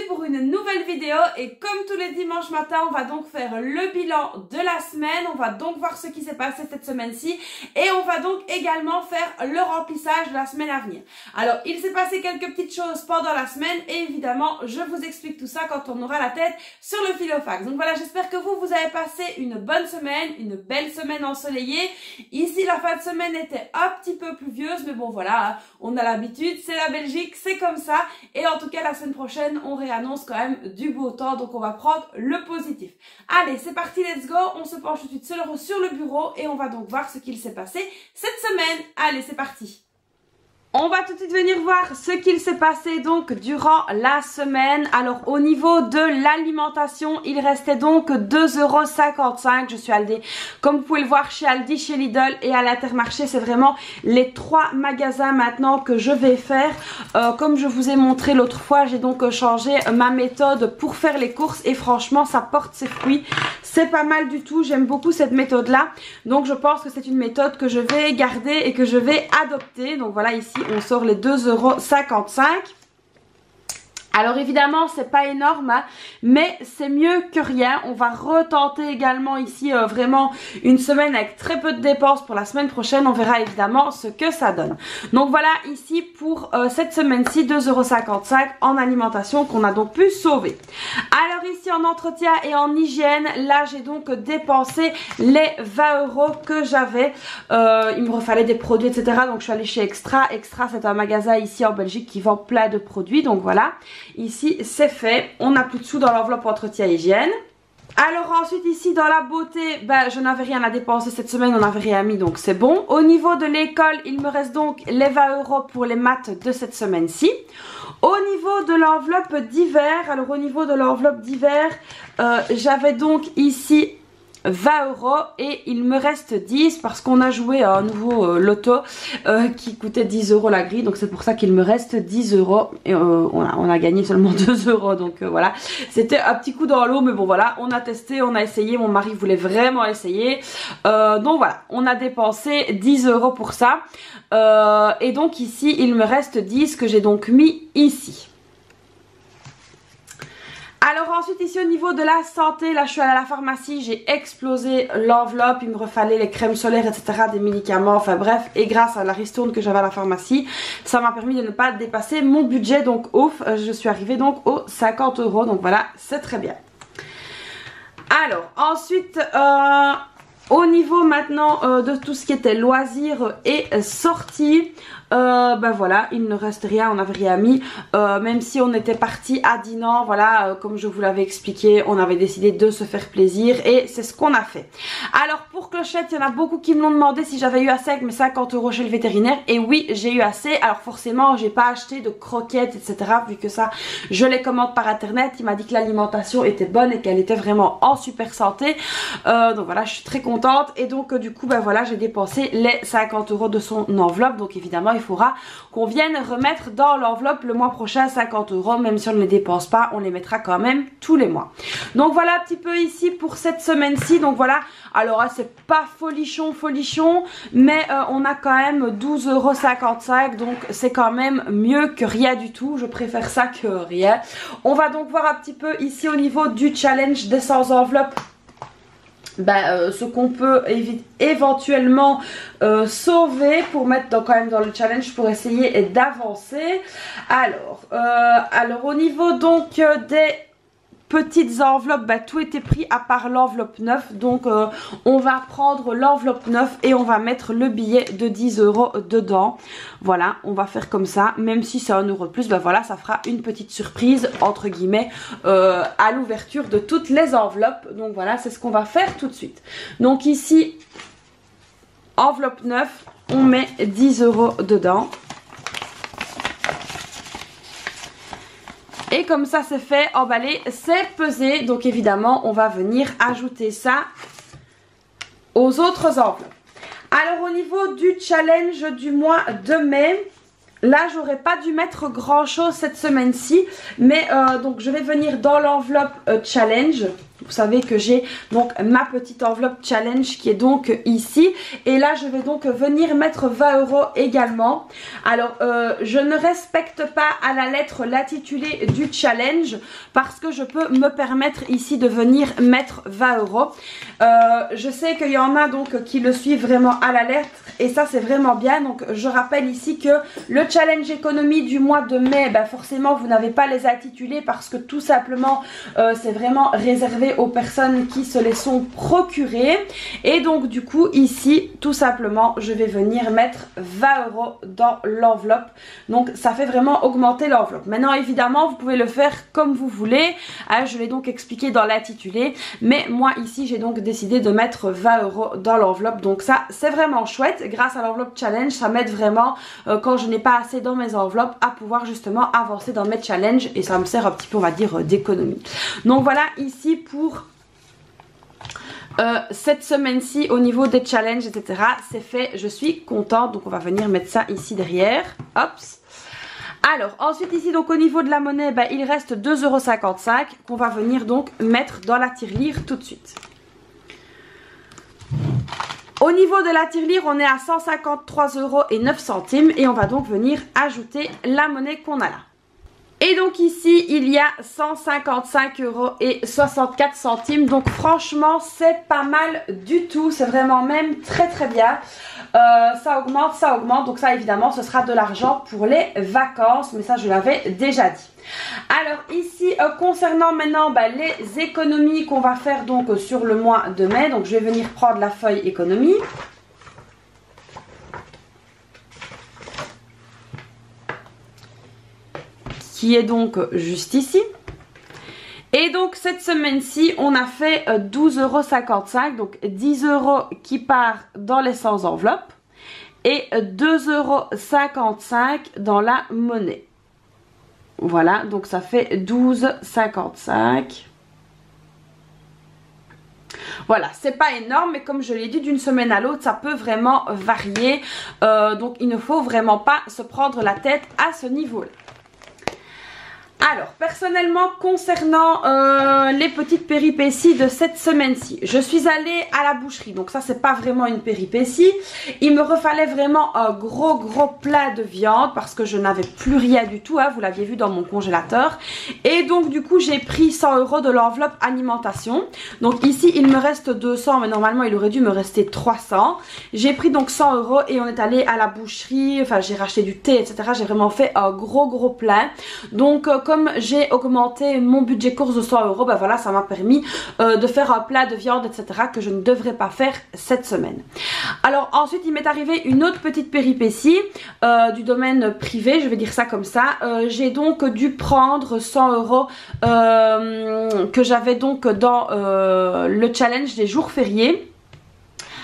pour une nouvelle vidéo et comme tous les dimanches matins, on va donc faire le bilan de la semaine. On va donc voir ce qui s'est passé cette semaine-ci et on va donc également faire le remplissage de la semaine à venir. Alors, il s'est passé quelques petites choses pendant la semaine et évidemment, je vous explique tout ça quand on aura la tête sur le fil au fax. Donc voilà, j'espère que vous avez passé une bonne semaine, une belle semaine ensoleillée. Ici, la fin de semaine était un petit peu pluvieuse, mais bon voilà, on a l'habitude, c'est la Belgique, c'est comme ça. Et en tout cas, la semaine prochaine, on réannonce quand même du beau temps, donc on va prendre le positif. Allez, c'est parti, let's go. On se penche tout de suite sur le bureau et on va donc voir ce qu'il s'est passé cette semaine. Allez, c'est parti. On va tout de suite venir voir ce qu'il s'est passé donc durant la semaine. Alors au niveau de l'alimentation, il restait donc 2,55 €. Je suis Aldi, comme vous pouvez le voir, chez Aldi, chez Lidl et à l'Intermarché. C'est vraiment les trois magasins maintenant que je vais faire. Comme je vous ai montré l'autre fois, j'ai donc changé ma méthode pour faire les courses et franchement ça porte ses fruits. C'est pas mal du tout, j'aime beaucoup cette méthode là. Donc je pense que c'est une méthode que je vais garder et que je vais adopter. Donc voilà, ici on sort les 2,55 €. Alors évidemment c'est pas énorme hein, mais c'est mieux que rien. On va retenter également ici vraiment une semaine avec très peu de dépenses pour la semaine prochaine. On verra évidemment ce que ça donne. Donc voilà ici pour cette semaine-ci 2,55 € en alimentation qu'on a donc pu sauver. Alors ici en entretien et en hygiène, là j'ai donc dépensé les 20 € que j'avais. Il me refallait des produits etc. Donc je suis allée chez Extra. Extra c'est un magasin ici en Belgique qui vend plein de produits. Donc voilà. Ici c'est fait, on n'a plus de sous dans l'enveloppe entretien hygiène. Alors ensuite ici dans la beauté, je n'avais rien à dépenser cette semaine, on n'avait rien mis donc c'est bon. Au niveau de l'école, il me reste donc les 20 € pour les maths de cette semaine-ci. Au niveau de l'enveloppe d'hiver, alors au niveau de l'enveloppe d'hiver, j'avais donc ici 20 € et il me reste 10 parce qu'on a joué à un nouveau loto qui coûtait 10 € la grille, donc c'est pour ça qu'il me reste 10 € et on a gagné seulement 2 € donc voilà, c'était un petit coup dans l'eau mais bon voilà, on a testé, on a essayé, mon mari voulait vraiment essayer donc voilà, on a dépensé 10 € pour ça et donc ici il me reste 10 que j'ai donc mis ici. Alors ensuite ici au niveau de la santé, là je suis allée à la pharmacie, j'ai explosé l'enveloppe, il me refallait les crèmes solaires etc, des médicaments, enfin bref, et grâce à la ristourne que j'avais à la pharmacie, ça m'a permis de ne pas dépasser mon budget, donc ouf, je suis arrivée donc aux 50 €, donc voilà, c'est très bien. Alors ensuite, au niveau maintenant de tout ce qui était loisirs et sorties, voilà, il ne reste rien, on n'avait rien mis, même si on était parti à Dinan, voilà, comme je vous l'avais expliqué, on avait décidé de se faire plaisir et c'est ce qu'on a fait. Alors pour Clochette, il y en a beaucoup qui me l'ont demandé si j'avais eu assez avec mes 50 € chez le vétérinaire et oui, j'ai eu assez. Alors forcément, j'ai pas acheté de croquettes etc, vu que ça, je les commande par internet. Il m'a dit que l'alimentation était bonne et qu'elle était vraiment en super santé, donc voilà, je suis très contente et donc du coup, voilà, j'ai dépensé les 50 € de son enveloppe, donc évidemment, il faudra qu'on vienne remettre dans l'enveloppe le mois prochain 50 €, même si on ne les dépense pas, on les mettra quand même tous les mois. Donc voilà un petit peu ici pour cette semaine-ci. Donc voilà, alors c'est pas folichon, mais on a quand même 12,55 €, donc c'est quand même mieux que rien du tout. Je préfère ça que rien. On va donc voir un petit peu ici au niveau du challenge des 100 enveloppes. Ce qu'on peut éventuellement sauver pour mettre quand même dans le challenge pour essayer d'avancer. Alors au niveau donc des petites enveloppes, tout était pris à part l'enveloppe 9, donc on va prendre l'enveloppe 9 et on va mettre le billet de 10 € dedans. Voilà, on va faire comme ça, même si c'est 1 € de plus, voilà, ça fera une petite surprise entre guillemets à l'ouverture de toutes les enveloppes. Donc voilà, c'est ce qu'on va faire tout de suite. Donc ici, enveloppe 9, on met 10 € dedans. Et comme ça c'est fait, emballé, c'est pesé. Donc évidemment on va venir ajouter ça aux autres enveloppes. Alors au niveau du challenge du mois de mai, là j'aurais pas dû mettre grand chose cette semaine-ci. Mais donc je vais venir dans l'enveloppe challenge. Vous savez que j'ai donc ma petite enveloppe challenge qui est donc ici. Et là je vais donc venir mettre 20 € également. Alors je ne respecte pas à la lettre l'intitulé du challenge parce que je peux me permettre ici de venir mettre 20 €. Je sais qu'il y en a donc qui le suivent vraiment à la lettre et ça c'est vraiment bien. Donc je rappelle ici que le challenge économie du mois de mai, ben forcément vous n'avez pas les intitulés parce que tout simplement c'est vraiment réservé aux personnes qui se les sont procurées. Et donc du coup ici tout simplement je vais venir mettre 20 € dans l'enveloppe. Donc ça fait vraiment augmenter l'enveloppe. Maintenant évidemment vous pouvez le faire comme vous voulez, hein, je l'ai donc expliqué dans l'intitulé, mais moi ici j'ai donc décidé de mettre 20 € dans l'enveloppe. Donc ça c'est vraiment chouette, grâce à l'enveloppe challenge ça m'aide vraiment quand je n'ai pas assez dans mes enveloppes à pouvoir justement avancer dans mes challenges et ça me sert un petit peu on va dire d'économie. Donc voilà ici pour cette semaine-ci au niveau des challenges etc. c'est fait, je suis contente. Donc on va venir mettre ça ici derrière, hop. Alors ensuite ici donc au niveau de la monnaie bah, il reste 2,55 € qu'on va venir donc mettre dans la tirelire tout de suite. Au niveau de la tirelire on est à 153,09 € et on va donc venir ajouter la monnaie qu'on a là. Et donc ici il y a 155,64 €. Donc franchement c'est pas mal du tout. C'est vraiment même très très bien. Ça augmente, ça augmente. Donc ça évidemment ce sera de l'argent pour les vacances. Mais ça je l'avais déjà dit. Alors ici concernant maintenant bah, les économies qu'on va faire donc sur le mois de mai. Donc je vais venir prendre la feuille économie. Qui est donc juste ici. Et donc cette semaine-ci on a fait 12,55 €, donc 10 € qui part dans les sans enveloppes et 2,55 € dans la monnaie. Voilà, donc ça fait 12,55 €. Voilà, c'est pas énorme, mais comme je l'ai dit, d'une semaine à l'autre, ça peut vraiment varier. Donc il ne faut vraiment pas se prendre la tête à ce niveau-là. Alors, personnellement, concernant les petites péripéties de cette semaine-ci, je suis allée à la boucherie. Donc ça, c'est pas vraiment une péripétie. Il me refallait vraiment un gros plat de viande parce que je n'avais plus rien du tout. Hein, vous l'aviez vu dans mon congélateur. Et donc, du coup, j'ai pris 100 € de l'enveloppe alimentation. Donc ici, il me reste 200, mais normalement, il aurait dû me rester 300. J'ai pris donc 100 € et on est allé à la boucherie. Enfin, j'ai racheté du thé, etc. J'ai vraiment fait un gros plein. Donc, comme j'ai augmenté mon budget course de 100 €, ben voilà, ça m'a permis de faire un plat de viande, etc. que je ne devrais pas faire cette semaine. Alors ensuite, il m'est arrivé une autre petite péripétie du domaine privé, je vais dire ça comme ça. J'ai donc dû prendre 100 € que j'avais donc dans le challenge des jours fériés.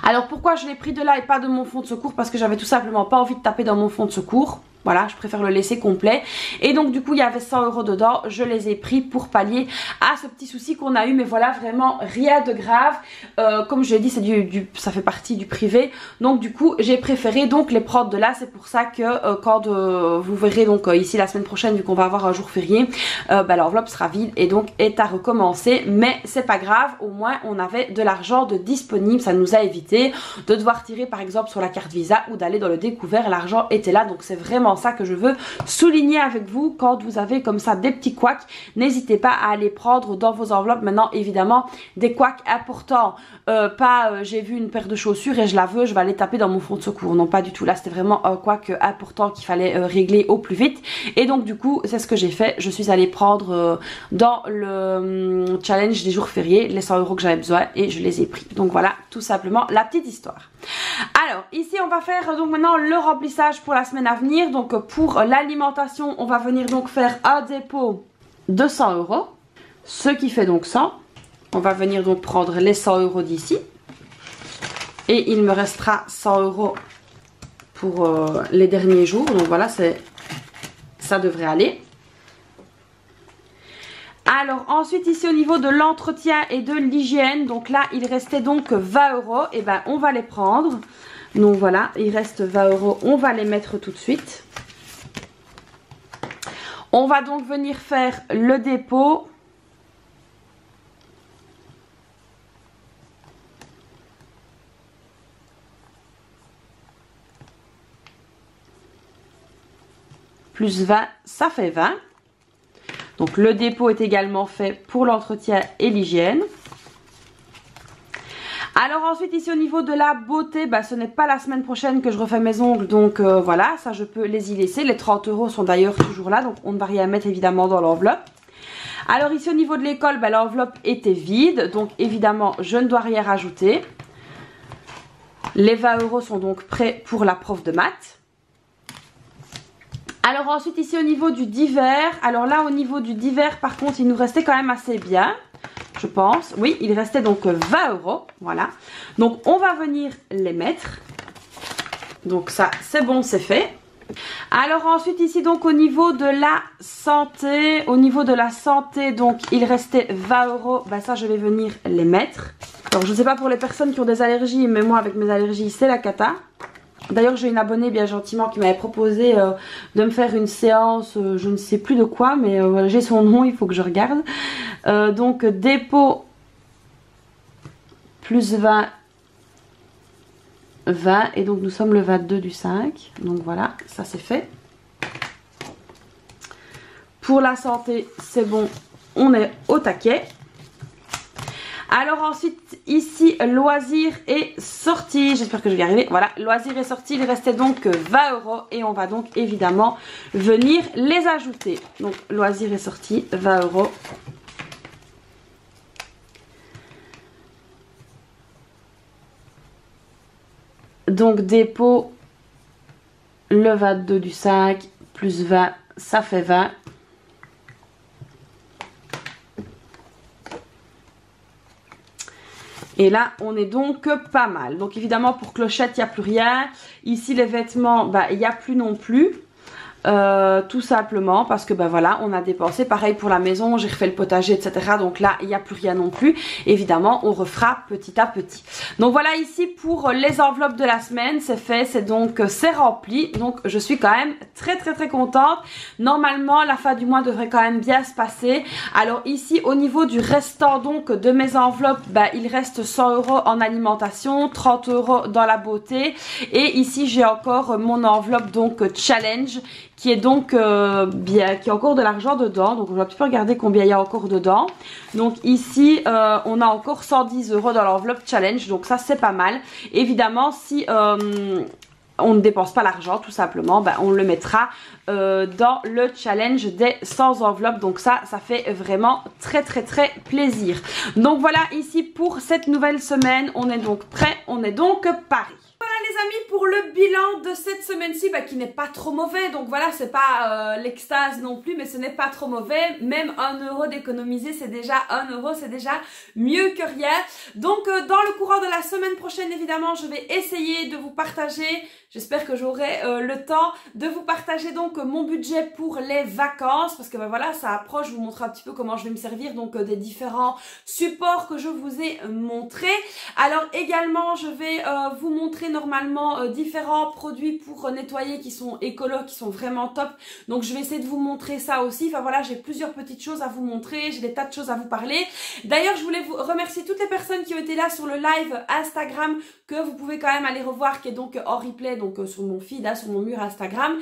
Alors pourquoi je l'ai pris de là et pas de mon fonds de secours? Parce que j'avais tout simplement pas envie de taper dans mon fonds de secours. Voilà, je préfère le laisser complet. Et donc du coup il y avait 100 € dedans. Je les ai pris pour pallier à ce petit souci qu'on a eu. Mais voilà, vraiment rien de grave. Comme je l'ai dit, ça fait partie du privé. Donc du coup j'ai préféré donc les prendre de là. C'est pour ça que quand vous verrez donc ici la semaine prochaine, vu qu'on va avoir un jour férié, bah, l'enveloppe sera vide et donc est à recommencer. Mais c'est pas grave, au moins on avait de l'argent de disponible. Ça nous a évité de devoir tirer par exemple sur la carte Visa ou d'aller dans le découvert. L'argent était là, donc c'est vraiment ça que je veux souligner avec vous. Quand vous avez comme ça des petits couacs, n'hésitez pas à aller prendre dans vos enveloppes. Maintenant évidemment des couacs importants, j'ai vu une paire de chaussures et je la veux, je vais aller taper dans mon fonds de secours. Non, pas du tout, là c'était vraiment un couac important qu'il fallait régler au plus vite. Et donc du coup c'est ce que j'ai fait, je suis allée prendre dans le challenge des jours fériés les 100 € que j'avais besoin et je les ai pris. Donc voilà, tout simplement la petite histoire. Alors ici on va faire donc maintenant le remplissage pour la semaine à venir. Donc pour l'alimentation on va venir donc faire un dépôt de 100 €, ce qui fait donc 100. On va venir donc prendre les 100 € d'ici et il me restera 100 € pour les derniers jours. Donc voilà, ça devrait aller. Alors ensuite ici au niveau de l'entretien et de l'hygiène, donc là il restait donc 20 €, et ben on va les prendre. Donc voilà, il reste 20 €, on va les mettre tout de suite. On va donc venir faire le dépôt plus 20, ça fait 20. Donc le dépôt est également fait pour l'entretien et l'hygiène. Alors ensuite ici au niveau de la beauté, bah, ce n'est pas la semaine prochaine que je refais mes ongles, donc voilà, ça je peux les y laisser. Les 30 € sont d'ailleurs toujours là, donc on ne va rien mettre évidemment dans l'enveloppe. Alors ici au niveau de l'école, bah, l'enveloppe était vide, donc évidemment je ne dois rien rajouter. Les 20 € sont donc prêts pour la prof de maths. Alors ensuite ici au niveau du divers, alors là au niveau du divers par contre il nous restait quand même assez bien. Je pense, oui, il restait donc 20 €, voilà. Donc on va venir les mettre. Donc ça, c'est bon, c'est fait. Alors ensuite ici donc au niveau de la santé, donc il restait 20 €, bah ça je vais venir les mettre. Alors je ne sais pas pour les personnes qui ont des allergies, mais moi avec mes allergies c'est la cata. D'ailleurs j'ai une abonnée bien gentiment qui m'avait proposé de me faire une séance, je ne sais plus de quoi, mais j'ai son nom, il faut que je regarde. Donc dépôt plus 20, 20 et donc nous sommes le 22 du 5. Donc voilà, ça c'est fait. Pour la santé c'est bon, on est au taquet. Alors ensuite ici loisirs et sorties, j'espère que je vais y arriver, voilà, loisirs et sorties, il restait donc 20 € et on va donc évidemment venir les ajouter. Donc loisirs et sorties, 20 €. Donc dépôt le 22 du 5 plus 20, ça fait 20. Et là, on est donc pas mal. Donc évidemment, pour clochette, il n'y a plus rien. Ici, les vêtements, bah, il n'y a plus non plus. Tout simplement parce que ben voilà, on a dépensé. Pareil pour la maison, j'ai refait le potager, etc. Donc là, il n'y a plus rien non plus. Évidemment, on refera petit à petit. Donc voilà, ici pour les enveloppes de la semaine, c'est fait, c'est rempli. Donc je suis quand même très contente. Normalement, la fin du mois devrait quand même bien se passer. Alors ici, au niveau du restant donc de mes enveloppes, ben, il reste 100 € en alimentation, 30 € dans la beauté. Et ici, j'ai encore mon enveloppe donc challenge, qui est donc qui a encore de l'argent dedans. Donc on va un petit peu regarder combien il y a encore dedans. Donc ici on a encore 110 € dans l'enveloppe challenge, donc ça c'est pas mal. Évidemment si on ne dépense pas l'argent tout simplement, ben, on le mettra dans le challenge des 100 enveloppes. Donc ça fait vraiment très plaisir. Donc voilà, ici pour cette nouvelle semaine, on est donc prêt, on est donc paré. Voilà les amis pour le bilan de cette semaine-ci, bah, qui n'est pas trop mauvais. Donc voilà, c'est pas l'extase non plus, mais ce n'est pas trop mauvais. Même 1 € d'économiser, c'est déjà 1 €, c'est déjà mieux que rien. Donc dans le courant de la semaine prochaine, évidemment, je vais essayer de vous partager, j'espère que j'aurai le temps de vous partager donc mon budget pour les vacances. Parce que bah, voilà, ça approche, je vous montre un petit peu comment je vais me servir donc des différents supports que je vous ai montrés. Alors également, je vais vous montrer normalement différents produits pour nettoyer qui sont écolos, qui sont vraiment top. Donc je vais essayer de vous montrer ça aussi. Enfin voilà, j'ai plusieurs petites choses à vous montrer, j'ai des tas de choses à vous parler. D'ailleurs, je voulais vous remercier toutes les personnes qui ont été là sur le live Instagram, que vous pouvez quand même aller revoir, qui est donc en replay donc sur mon feed, sur mon mur Instagram,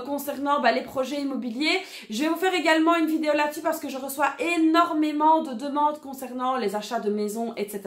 concernant les projets immobiliers. Je vais vous faire également une vidéo là-dessus parce que je reçois énormément de demandes concernant les achats de maisons, etc.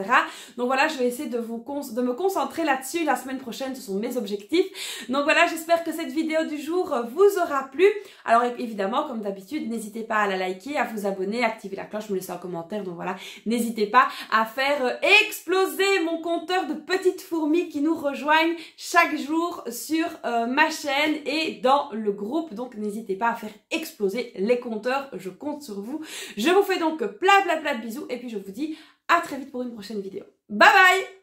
Donc voilà, je vais essayer de me concentrer là-dessus. La semaine prochaine, ce sont mes objectifs. Donc voilà, j'espère que cette vidéo du jour vous aura plu. Alors évidemment, comme d'habitude, n'hésitez pas à la liker, à vous abonner, à activer la cloche, me laisser un commentaire. Donc voilà, n'hésitez pas à faire exploser mon compteur de petites fourmis qui nous rejoignent chaque jour sur ma chaîne et dans le groupe. Donc n'hésitez pas à faire exploser les compteurs, je compte sur vous. Je vous fais donc plein de bisous et puis je vous dis à très vite pour une prochaine vidéo. Bye bye!